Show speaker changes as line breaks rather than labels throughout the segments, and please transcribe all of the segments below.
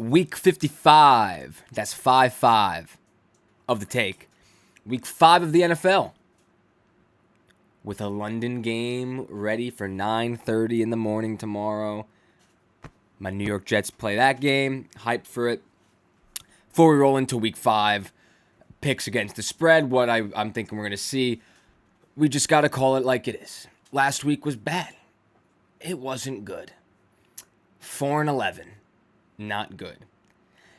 Week 55. That's 5-5 of the take. Week 5 of the NFL. With a London game ready for 9:30 in the morning tomorrow. My New York Jets play that game. Hyped for it. Before we roll into week 5, picks against the spread, what I'm thinking we're going to see, we just got to call it like it is. Last week was bad. It wasn't good. 4-11. Not good.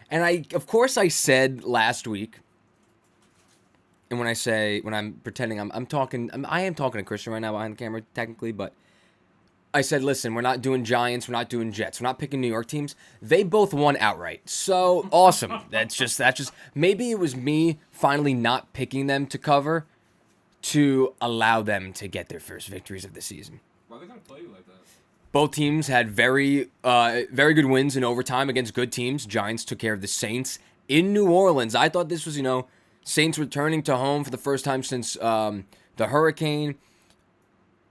And I said last week, and when I'm pretending I am talking to Christian right now behind the camera technically, but I said, listen, we're not doing Giants, we're not doing Jets, we're not picking New York teams. They both won outright. So awesome. That's just maybe it was me finally not picking them to cover to allow them to get their first victories of the season.
Why are they gonna play you like that?
Both teams had very good wins in overtime against good teams. Giants took care of the Saints in New Orleans. I thought this was, Saints returning to home for the first time since the hurricane.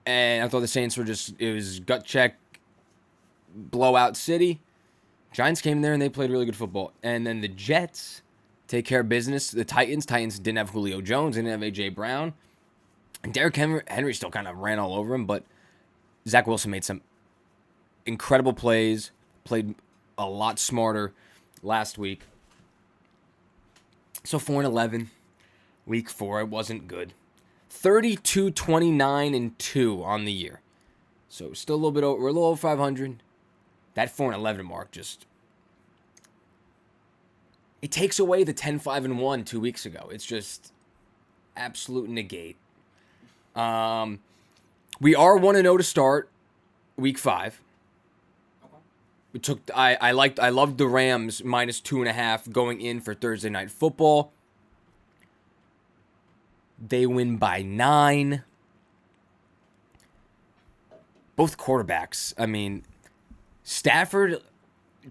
And I thought the Saints were it was gut check, blowout city. Giants came in there and they played really good football. And then the Jets take care of business. The Titans didn't have Julio Jones, didn't have A.J. Brown. And Derrick Henry still kind of ran all over him, but Zach Wilson made some incredible plays, played a lot smarter last week. So 4-11, week 4, it wasn't good. 32-29-2 on the year. So still a little bit over, we're a little over 500. That 4-11 mark it takes away the 10-5-1 2 weeks ago. It's just absolute negate. We are 1-0 to start week 5. I loved the Rams -2.5 going in for Thursday Night Football. They win by 9. Both quarterbacks. I mean, Stafford,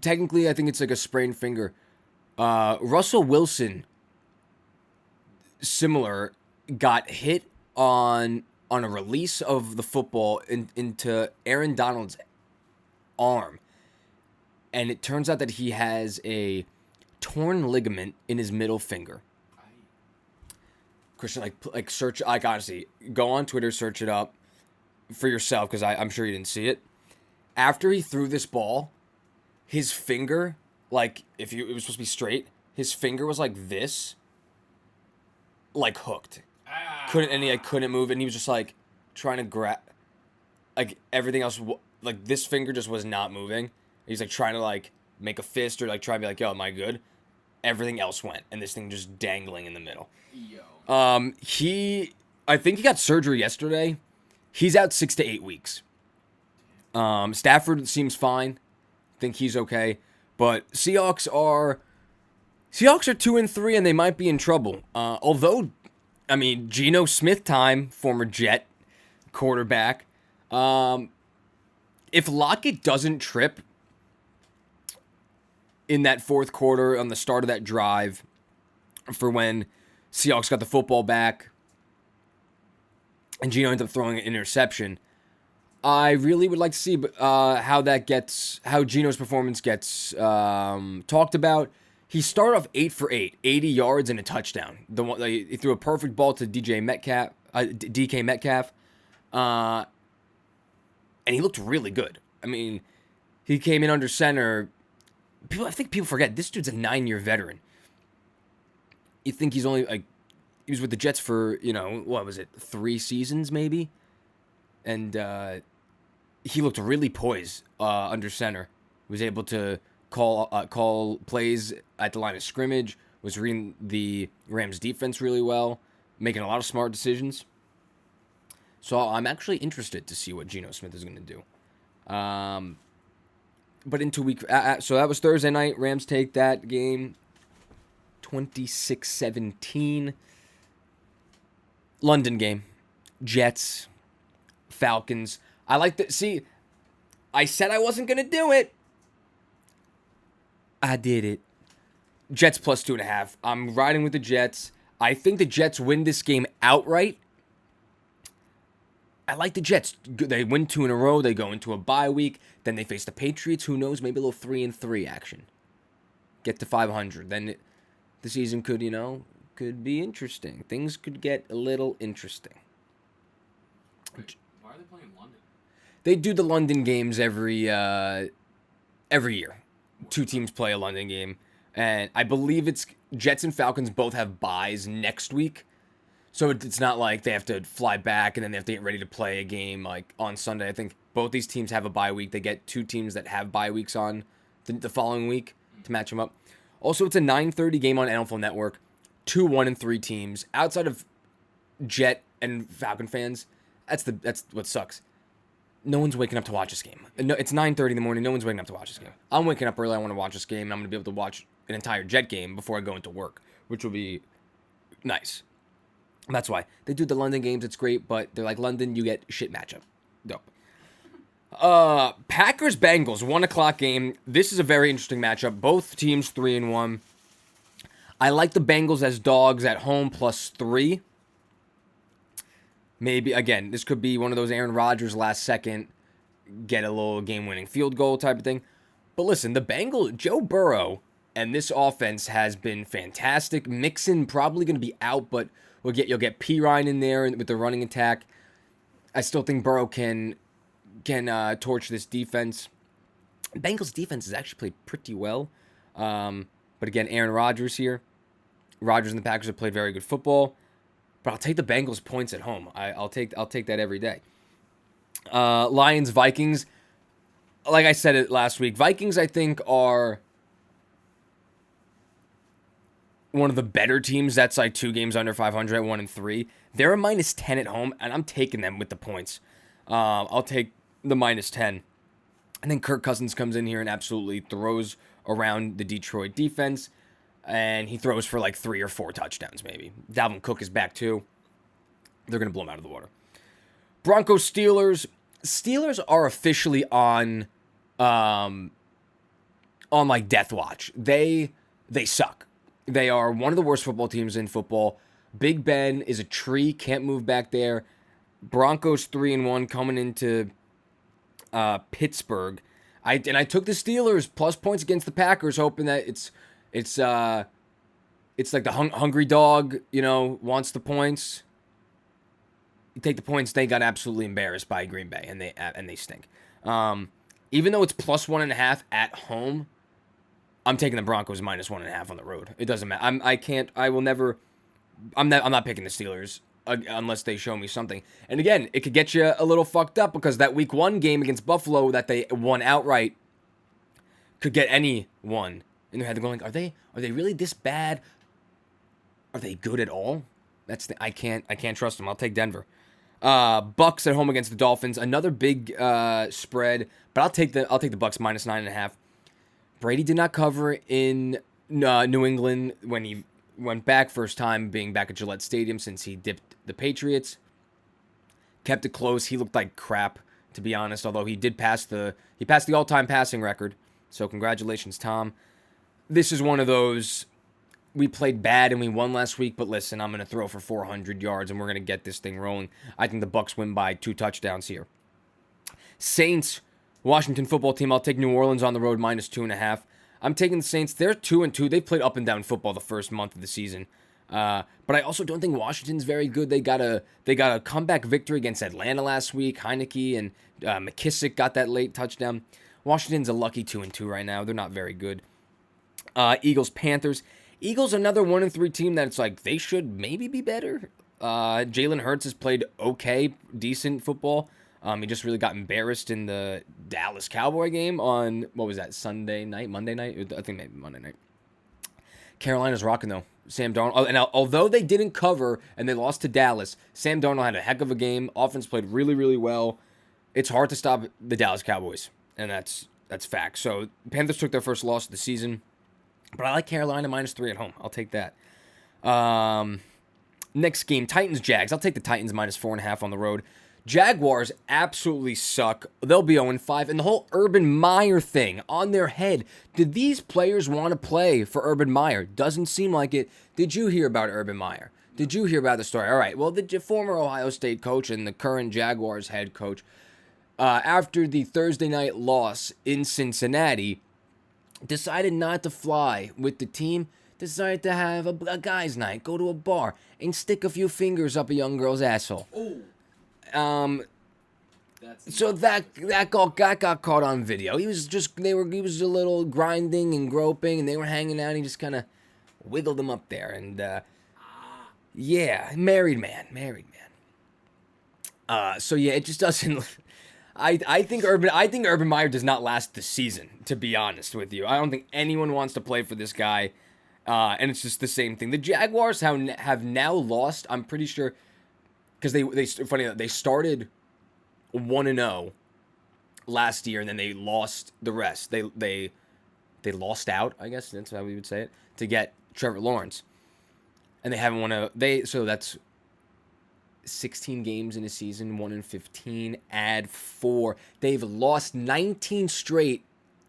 technically, I think it's like a sprained finger. Russell Wilson, similar, got hit on a release of the football into Aaron Donald's arm. And it turns out that he has a torn ligament in his middle finger. Christian, search, honestly, go on Twitter, search it up for yourself, because I'm sure you didn't see it. After he threw this ball, his finger, it was supposed to be straight, his finger was like this, hooked. Couldn't move, and he was just trying to grab, everything else, this finger just was not moving. He's trying to make a fist or try to be yo, am I good? Everything else went, and this thing just dangling in the middle.
Yo.
I think he got surgery yesterday. He's out 6 to 8 weeks. Stafford seems fine. Think he's okay. But Seahawks are 2-3 and they might be in trouble. Although, Geno Smith time, former Jet quarterback. If Lockett doesn't trip in that fourth quarter on the start of that drive for when Seahawks got the football back and Geno ended up throwing an interception, I really would like to see how Geno's performance gets talked about. He started off 8 for 8, 80 yards and a touchdown. He threw a perfect ball to DK Metcalf, and he looked really good. He came in under center. I think people forget this dude's a 9-year veteran. You think he's only he was with the Jets for 3 seasons maybe, and he looked really poised under center. He was able to call plays at the line of scrimmage. Was reading the Rams defense really well, making a lot of smart decisions. So I'm actually interested to see what Geno Smith is going to do. But into week, so that was Thursday night. Rams take that game, 26-17. London game, Jets, Falcons. I like that. See, I said I wasn't gonna do it. I did it. Jets plus 2.5. I'm riding with the Jets. I think the Jets win this game outright. I like the Jets. They win 2 in a row. They go into a bye week. Then they face the Patriots. Who knows? Maybe a little 3-3 action. get to 500. Then the season could, could be interesting. Things could get a little interesting.
Wait, why are they playing London?
They do the London games every year. 2 teams play a London game. And I believe it's Jets and Falcons both have byes next week. So it's not like they have to fly back and then they have to get ready to play a game like on Sunday. I think both these teams have a bye week. They get 2 teams that have bye weeks on the following week to match them up. Also, it's a 9:30 game on NFL Network. 2 1-3 teams. Outside of Jet and Falcon fans, that's what sucks. No one's waking up to watch this game. No, it's 9:30 in the morning. No one's waking up to watch this game. I'm waking up early. I want to watch this game, and I'm going to be able to watch an entire Jet game before I go into work, which will be nice. That's why they do the London games. It's great, but they're like London. You get shit matchup. Dope. Packers Bengals 1:00 game. This is a very interesting matchup. Both teams 3-1. I like the Bengals as dogs at home +3. Maybe again, this could be one of those Aaron Rodgers last second get a little game-winning field goal type of thing. But listen, the Bengals, Joe Burrow, and this offense has been fantastic. Mixon probably going to be out, but you'll get P. Ryan in there with the running attack. I still think Burrow can torch this defense. Bengals defense has actually played pretty well. But again, Aaron Rodgers here. Rodgers and the Packers have played very good football. But I'll take the Bengals points at home. I'll take that every day. Lions Vikings. Like I said it last week, Vikings I think are one of the better teams that's like 2 games under 500 at 1-3. They're a -10 at home, and I'm taking them with the points. I'll take the -10. And then Kirk Cousins comes in here and absolutely throws around the Detroit defense, and he throws for like 3 or 4 touchdowns maybe. Dalvin Cook is back too. They're going to blow him out of the water. Broncos Steelers. Steelers are officially on like death watch. They suck. They are one of the worst football teams in football. Big Ben is a tree, can't move back there. Broncos 3-1 coming into Pittsburgh. I took the Steelers plus points against the Packers, hoping that it's like the hungry dog, wants the points. You take the points, they got absolutely embarrassed by Green Bay, and they stink. Even though it's plus 1.5 at home, I'm taking the Broncos -1.5 on the road. It doesn't matter. I'm not picking the Steelers unless they show me something. And again, it could get you a little fucked up because that week 1 game against Buffalo that they won outright could get anyone in their head. They're going, are they really this bad? Are they good at all? I can't trust them. I'll take Denver. Bucks at home against the Dolphins. Another big spread, but I'll take the Bucks -9.5. Brady did not cover in New England when he went back, first time being back at Gillette Stadium since he dipped the Patriots. Kept it close. He looked like crap, to be honest, although he passed the all-time passing record. So congratulations, Tom. This is one of those, we played bad and we won last week, but listen, I'm going to throw for 400 yards and we're going to get this thing rolling. I think the Bucks win by 2 touchdowns here. Saints, Washington football team. I'll take New Orleans on the road -2.5. I'm taking the Saints. They're 2-2. They've played up and down football the first month of the season. But I also don't think Washington's very good. They got a comeback victory against Atlanta last week. Heineke and McKissick got that late touchdown. Washington's a lucky 2-2 right now. They're not very good. Eagles, Panthers. Eagles, another 1-3 team that it's like they should maybe be better. Jalen Hurts has played okay, decent football. He just really got embarrassed in the Dallas Cowboy game on, what was that, Monday night? I think maybe Monday night. Carolina's rocking, though. Sam Darnold. And although they didn't cover and they lost to Dallas, Sam Darnold had a heck of a game. Offense played really, really well. It's hard to stop the Dallas Cowboys, and that's fact. So Panthers took their first loss of the season. But I like Carolina -3 at home. I'll take that. Next game, Titans-Jags. I'll take the Titans -4.5 on the road. Jaguars absolutely suck. They'll be 0-5. And the whole Urban Meyer thing on their head. Did these players want to play for Urban Meyer? Doesn't seem like it. Did you hear about Urban Meyer? Did you hear about the story? All right. Well, the former Ohio State coach and the current Jaguars head coach, after the Thursday night loss in Cincinnati, decided not to fly with the team, decided to have a guy's night, go to a bar, and stick a few fingers up a young girl's asshole.
Oh,
Um,
that's
so
not
that got caught on video. He was a little grinding and groping, and they were hanging out. And he just kind of wiggled them up there, and yeah, married man. So yeah, it just doesn't. I think Urban Meyer does not last the season. To be honest with you, I don't think anyone wants to play for this guy, and it's just the same thing. The Jaguars have now lost. I'm pretty sure because they started 1-0 last year, and then they lost the rest. They lost out, I guess that's how we would say it, to get Trevor Lawrence, and they haven't won so that's 16 games in a season, 1-15, add 4. They've lost 19 straight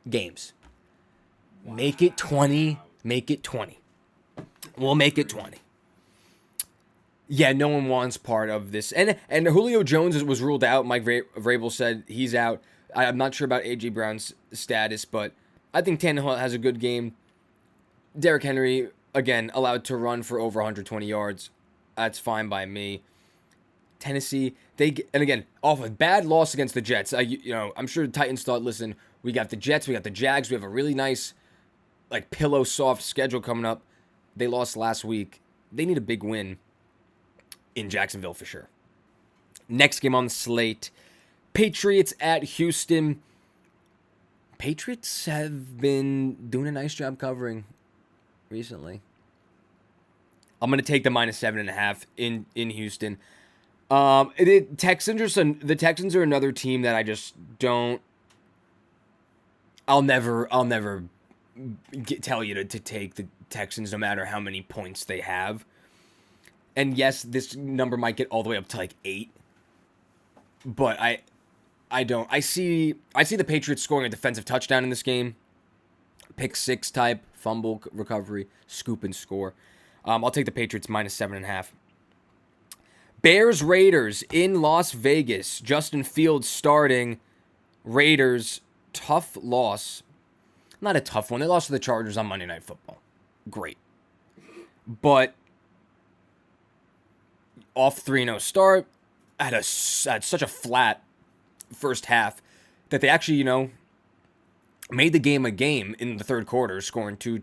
games.
Wow.
Make it 20. Make it 20. We'll make it 20. Yeah, no one wants part of this. And Julio Jones was ruled out. Mike Vrabel said he's out. I'm not sure about A.J. Brown's status, but I think Tannehill has a good game. Derrick Henry, again, allowed to run for over 120 yards. That's fine by me. Tennessee, and again, off a bad loss against the Jets. I'm sure the Titans thought, listen, we got the Jets, we got the Jags, we have a really nice, like, pillow soft schedule coming up. They lost last week. They need a big win in Jacksonville for sure. Next game on the slate, Patriots at Houston. Patriots have been doing a nice job covering recently. I'm going to take the -7.5 in Houston. The Texans are another team that I just don't. I'll never tell you to take the Texans no matter how many points they have. And yes, this number might get all the way up to like 8. But I don't. I see the Patriots scoring a defensive touchdown in this game. Pick 6 type, fumble recovery, scoop and score. I'll take the Patriots -7.5. Bears Raiders in Las Vegas. Justin Fields starting. Raiders, tough loss. Not a tough one. They lost to the Chargers on Monday Night Football. Great. But off 3-0 start, had such a flat first half that they actually, made the game a game in the third quarter, scoring two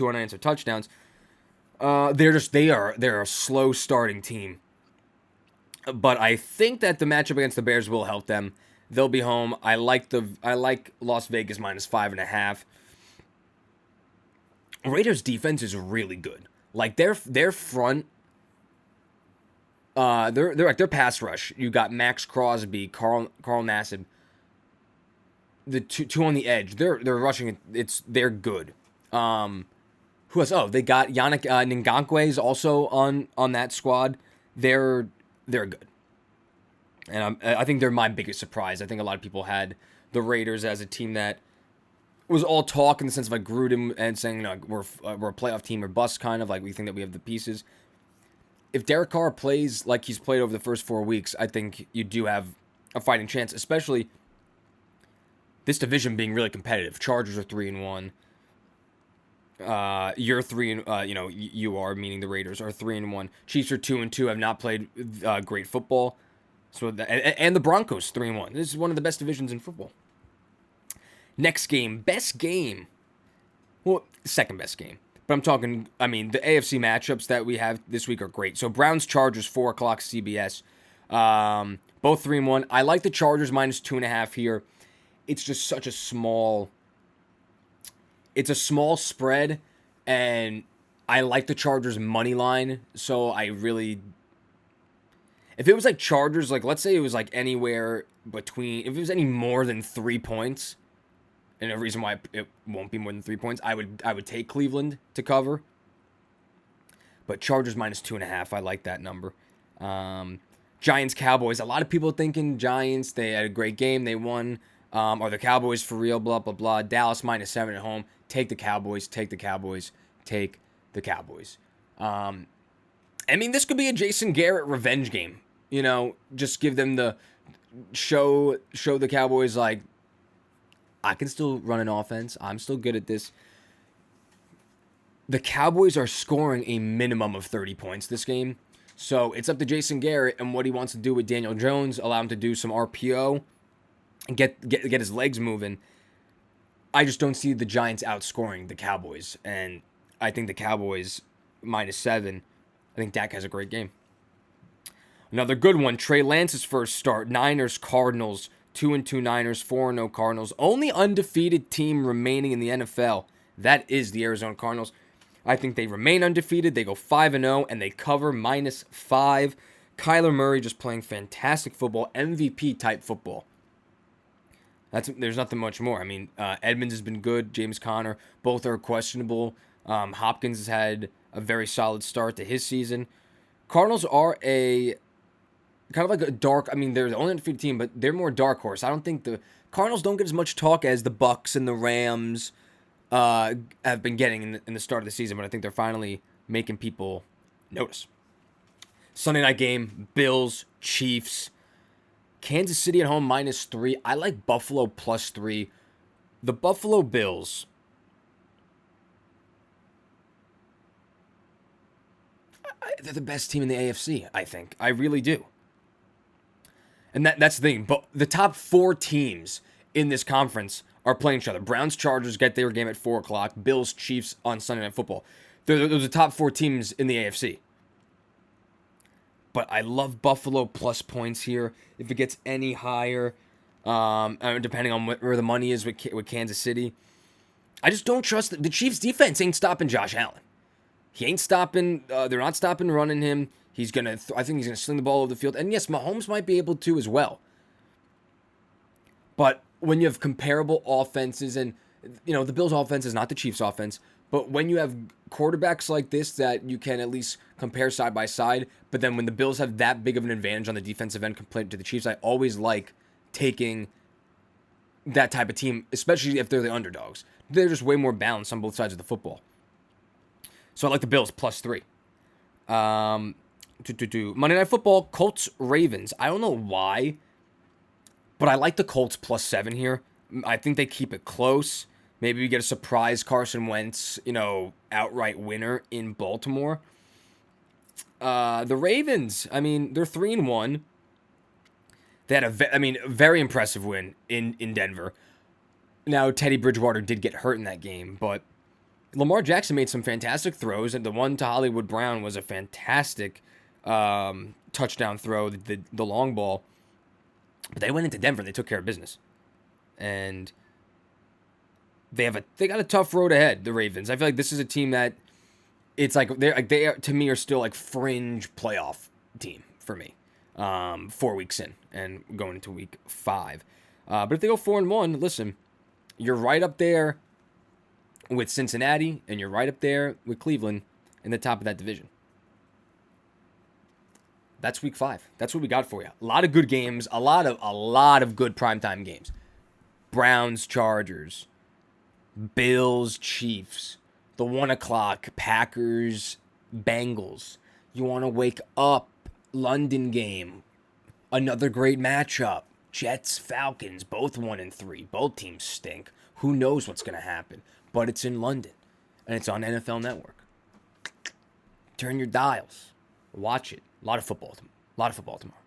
unanswered touchdowns. They're a slow starting team. But I think that the matchup against the Bears will help them. They'll be home. I like Las Vegas -5.5. Raiders defense is really good. Like their front, their pass rush. You got Max Crosby, Carl Nassib. The two on the edge. They're rushing. They're good. Who else? Oh, they got Yannick Ngakoue is also on that squad. They're good. And I think they're my biggest surprise. I think a lot of people had the Raiders as a team that was all talk in the sense of like Gruden and saying, we're a playoff team or bust, kind of like we think that we have the pieces. If Derek Carr plays like he's played over the first 4 weeks, I think you do have a fighting chance, especially this division being really competitive. Chargers are 3-1. You're 3 and you are, meaning the Raiders are 3-1. Chiefs are 2-2, have not played great football. So and the Broncos 3-1. This is one of the best divisions in football. Next game, best game. Well, second best game. But I'm talking, the AFC matchups that we have this week are great. So Browns Chargers 4 o'clock CBS. Both 3-1. I like the Chargers -2.5 here. It's just such a small. It's a small spread, and I like the Chargers money line. So I really, if it was like Chargers, like let's say it was like anywhere between, if it was any more than 3 points, and a reason why it won't be more than 3 points, I would take Cleveland to cover. But Chargers -2.5, I like that number. Giants Cowboys. A lot of people thinking Giants. They had a great game. They won. Are the Cowboys for real? Blah blah blah. Dallas -7 at home. Take the Cowboys. Take the Cowboys. Take the Cowboys. This could be a Jason Garrett revenge game. Just give them the show the Cowboys like I can still run an offense. I'm still good at this. The Cowboys are scoring a minimum of 30 points this game. So it's up to Jason Garrett and what he wants to do with Daniel Jones. Allow him to do some RPO and get his legs moving. I just don't see the Giants outscoring the Cowboys. And I think the Cowboys -7. I think Dak has a great game. Another good one, Trey Lance's first start. Niners, Cardinals, 2-2 Niners, 4-0 Cardinals. Only undefeated team remaining in the NFL. That is the Arizona Cardinals. I think they remain undefeated. They go 5-0, and they cover -5. Kyler Murray just playing fantastic football, MVP-type football. There's nothing much more. I mean, Edmonds has been good. James Conner, both are questionable. Hopkins has had a very solid start to his season. Cardinals are a kind of like a dark. I mean, they're the only undefeated team, but they're more dark horse. I don't think the Cardinals don't get as much talk as the Bucks and the Rams have been getting in the start of the season, but I think they're finally making people notice. Sunday night game: Bills, Chiefs. Kansas City at home -3. I like Buffalo +3. The Buffalo Bills. They're the best team in the AFC, I think. I really do. And that's the thing. But the top 4 teams in this conference are playing each other. Browns, Chargers get their game at 4 o'clock. Bills, Chiefs on Sunday Night Football. Those are the top 4 teams in the AFC. But I love Buffalo plus points here. If it gets any higher, depending on where the money is with Kansas City. I just don't trust the Chiefs' defense ain't stopping Josh Allen. He ain't stopping. They're not stopping running him. He's gonna. I think he's gonna sling the ball over the field. And yes, Mahomes might be able to as well. But when you have comparable offenses, and the Bills' offense is not the Chiefs' offense, but when you have quarterbacks like this that you can at least compare side by side, but then when the Bills have that big of an advantage on the defensive end compared to the Chiefs, I always like taking that type of team, especially if they're the underdogs. They're just way more balanced on both sides of the football. So I like the Bills +3. Monday Night Football, Colts, Ravens. I don't know why, but I like the Colts +7 here. I think they keep it close. Maybe we get a surprise Carson Wentz, outright winner in Baltimore. The Ravens, I mean, they're 3-1. They had a very impressive win in Denver. Now, Teddy Bridgewater did get hurt in that game, but Lamar Jackson made some fantastic throws, and the one to Hollywood Brown was a fantastic touchdown throw, the long ball. But they went into Denver, they took care of business. And they got a tough road ahead, the Ravens. I feel like this is a team that it's like they are, to me, are still like fringe playoff team for me. 4 weeks in and going into week 5. But if they go 4-1, listen, you're right up there with Cincinnati, and you're right up there with Cleveland in the top of that division. That's week 5. That's what we got for you. A lot of good games, a lot of good primetime games. Browns, Chargers, Bills, Chiefs, the 1 o'clock, Packers, Bengals. You want to wake up, London game, another great matchup. Jets, Falcons, both 1-3. Both teams stink. Who knows what's going to happen? But it's in London, and it's on NFL Network. Turn your dials. Watch it. A lot of football tomorrow.